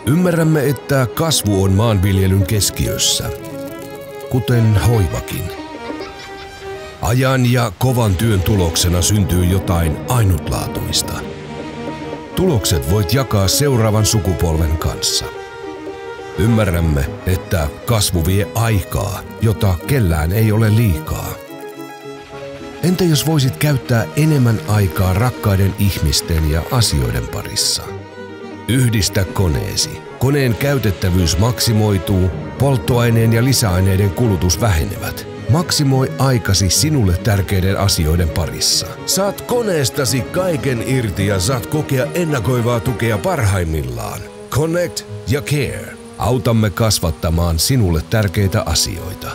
Ymmärrämme, että kasvu on maanviljelyn keskiössä, kuten hoivakin. Ajan ja kovan työn tuloksena syntyy jotain ainutlaatuista. Tulokset voit jakaa seuraavan sukupolven kanssa. Ymmärrämme, että kasvu vie aikaa, jota kellään ei ole liikaa. Entä jos voisit käyttää enemmän aikaa rakkaiden ihmisten ja asioiden parissa? Yhdistä koneesi. Koneen käytettävyys maksimoituu, polttoaineen ja lisäaineiden kulutus vähenevät. Maksimoi aikasi sinulle tärkeiden asioiden parissa. Saat koneestasi kaiken irti ja saat kokea ennakoivaa tukea parhaimmillaan. Connect ja Care. Autamme kasvattamaan sinulle tärkeitä asioita.